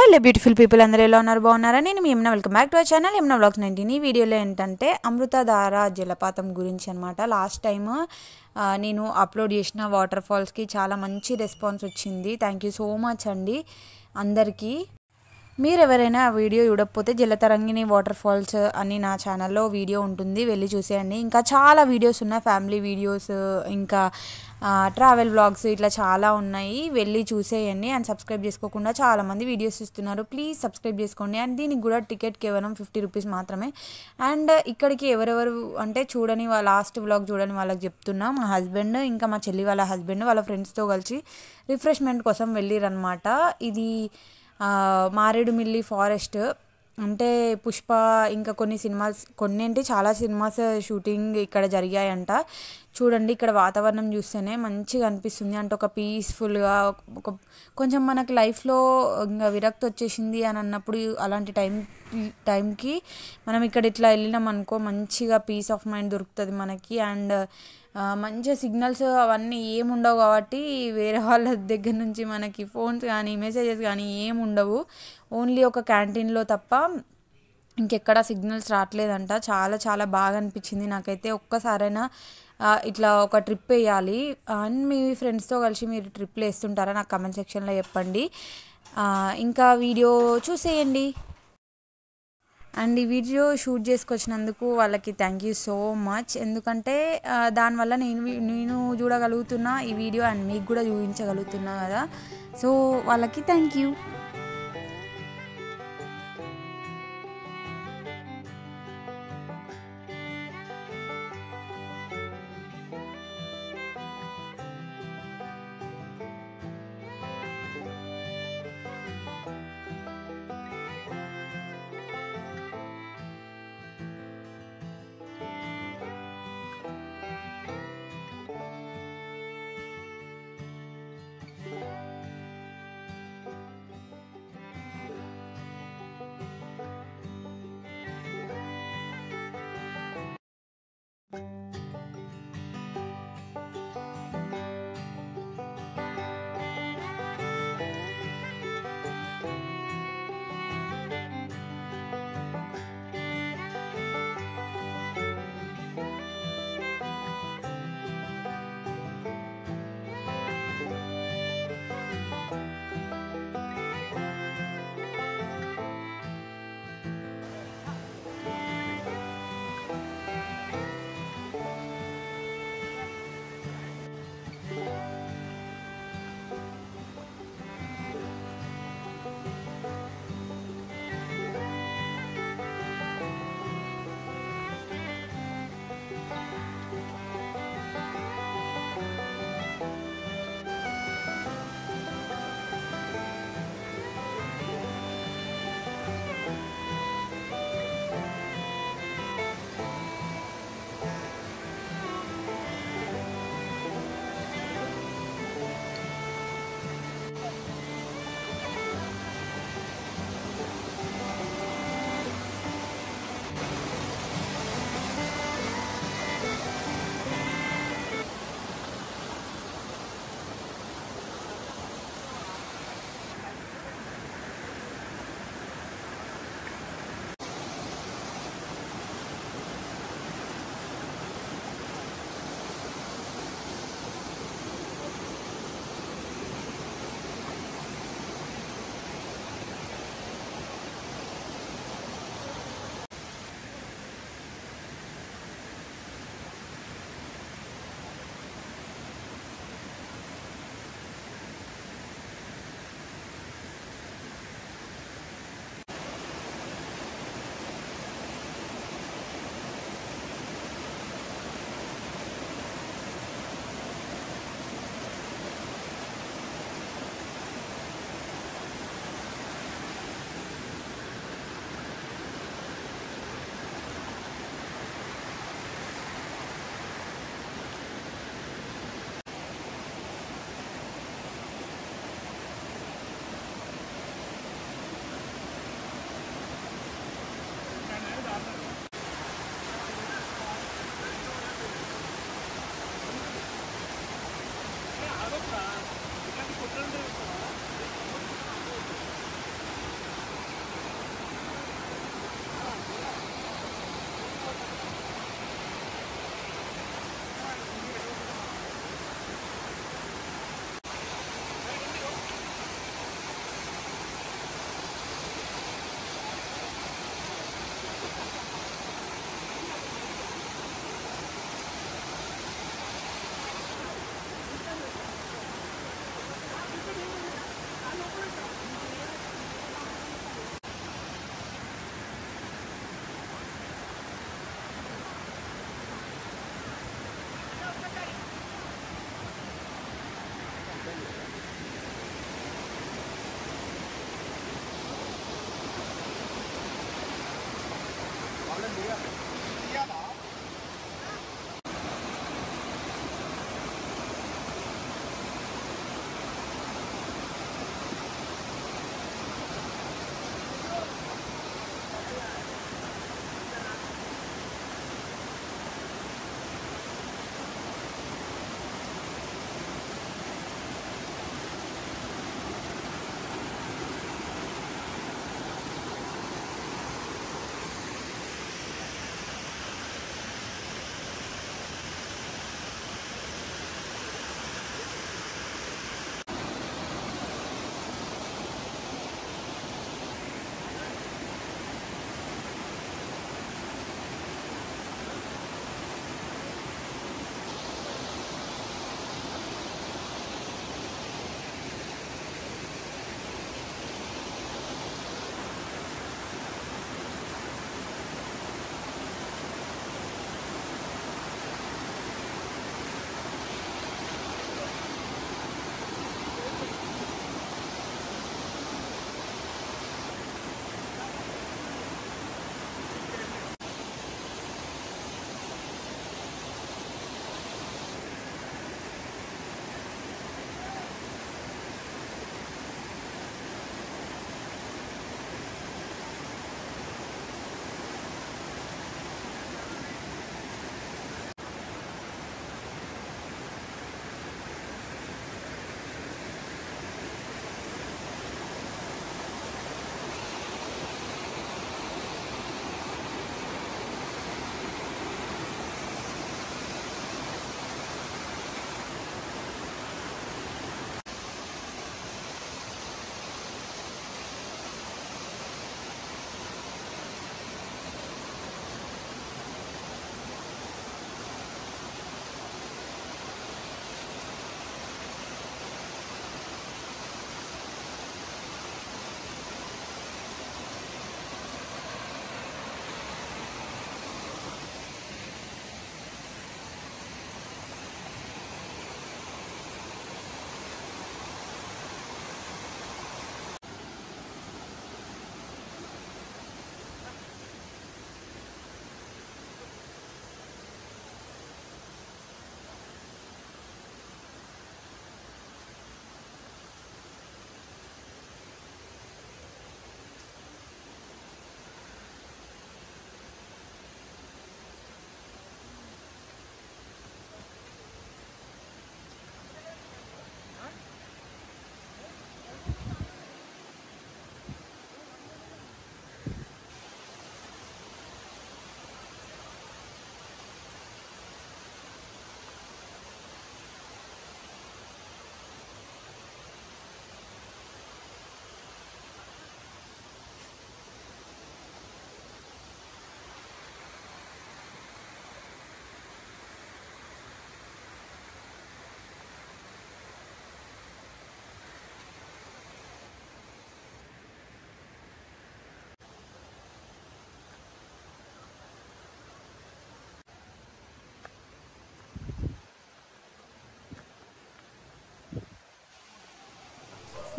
Hello beautiful people, అందరూ ఎలా ఉన్నారు? బాగున్నారా? నేను మీ Yamuna. Welcome back to our channel Yamuna vlogs 19. ఈ వీడియోలో ఏంటంటే అమృతధార జలపాతం గురించి అనమాట. లాస్ట్ టైం నేను అప్లోడ్ చేసిన వాటర్ ఫాల్స్కి చాలా మంచి రెస్పాన్స్ వచ్చింది. థ్యాంక్ యూ సో మచ్ అండి అందరికీ. మీరు ఎవరైనా ఆ వీడియో చూడకపోతే జలతరంగిణి వాటర్ ఫాల్స్ అని నా ఛానల్లో వీడియో ఉంటుంది, వెళ్ళి చూసేయండి. ఇంకా చాలా వీడియోస్ ఉన్నాయి, ఫ్యామిలీ వీడియోస్, ఇంకా ట్రావెల్ వ్లాగ్స్, ఇట్లా చాలా ఉన్నాయి, వెళ్ళి చూసేయండి. అండ్ సబ్స్క్రైబ్ చేసుకోకుండా చాలామంది వీడియోస్ ఇస్తున్నారు, ప్లీజ్ సబ్స్క్రైబ్ చేసుకోండి. అండ్ దీనికి కూడా టికెట్ కేవలం 50 రూపీస్ మాత్రమే. అండ్ ఇక్కడికి ఎవరెవరు అంటే చూడని లాస్ట్ వ్లాగ్ చూడని వాళ్ళకి చెప్తున్నా, మా హస్బెండ్ ఇంకా మా చెల్లి వాళ్ళ హస్బెండ్ వాళ్ళ ఫ్రెండ్స్తో కలిసి రిఫ్రెష్మెంట్ కోసం వెళ్ళిరనమాట. ఇది మారేడుమిల్లి ఫారెస్ట్ అంటే పుష్ప ఇంకా కొన్ని అంటే చాలా సినిమాస్ షూటింగ్ ఇక్కడ జరిగాయంట. చూడండి, ఇక్కడ వాతావరణం చూస్తేనే మంచిగా అనిపిస్తుంది. అంటే ఒక పీస్ఫుల్గా ఒక కొంచెం మనకి లైఫ్లో ఇంకా విరక్తి వచ్చేసింది అని అన్నప్పుడు అలాంటి టైంకి మనం ఇక్కడ ఇట్లా వెళ్ళినాం అనుకో, మంచిగా పీస్ ఆఫ్ మైండ్ దొరుకుతుంది మనకి. అండ్ మంచిగా సిగ్నల్స్ అవన్నీ ఏముండవు కాబట్టి వేరే వాళ్ళ దగ్గర నుంచి మనకి ఫోన్స్ కానీ మెసేజెస్ కానీ ఏముండవు, ఓన్లీ ఒక క్యాంటీన్లో తప్ప ఇంకెక్కడ సిగ్నల్స్ రావట్లేదంట. చాలా చాలా బాగా అనిపించింది నాకైతే. ఒక్కసారైనా ఇట్లా ఒక ట్రిప్ వేయాలి. అండ్ మీ ఫ్రెండ్స్తో కలిసి మీరు ట్రిప్లు వేస్తుంటారా? నాకు కమెంట్ సెక్షన్లో చెప్పండి. ఇంకా వీడియో చూసేయండి. అండ్ ఈ వీడియో షూట్ చేసుకొచ్చినందుకు వాళ్ళకి థ్యాంక్ యూ సో మచ్. ఎందుకంటే దానివల్ల నేను చూడగలుగుతున్నా ఈ వీడియో, అండ్ మీకు కూడా చూపించగలుగుతున్నా కదా. సో వాళ్ళకి థ్యాంక్ యూ.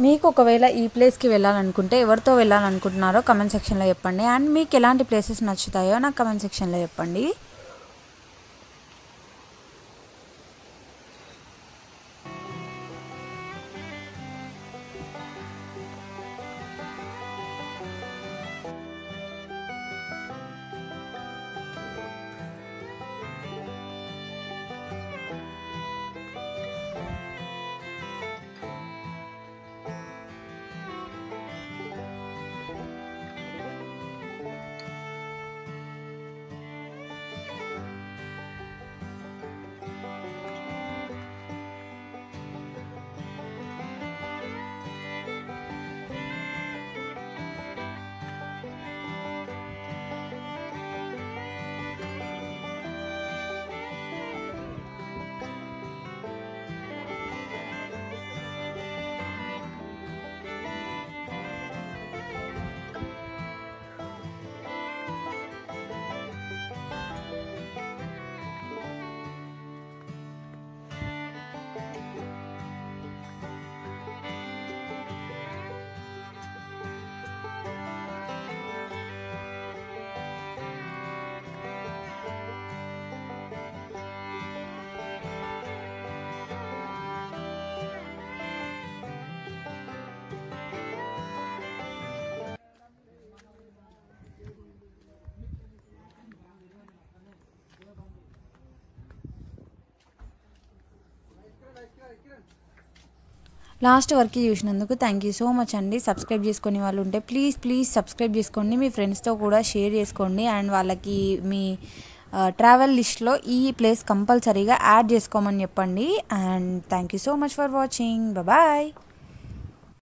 మీకు ఒకవేళ ఈ ప్లేస్కి వెళ్ళాలనుకుంటే ఎవరితో వెళ్ళాలనుకుంటున్నారో కమెంట్ సెక్షన్లో చెప్పండి. అండ్ మీకు ఎలాంటి ప్లేసెస్ నచ్చుతాయో నాకు కమెంట్ సెక్షన్లో చెప్పండి. లాస్ట్ వరకు చూసినందుకు థ్యాంక్ యూ సో మచ్ అండి. సబ్స్క్రైబ్ చేసుకునే వాళ్ళు ఉంటే ప్లీజ్ సబ్స్క్రైబ్ చేసుకోండి. మీ ఫ్రెండ్స్తో కూడా షేర్ చేసుకోండి. అండ్ వాళ్ళకి మీ ట్రావెల్ లిస్ట్లో ఈ ప్లేస్ కంపల్సరీగా యాడ్ చేసుకోమని చెప్పండి. And thank you so much for watching. Bye.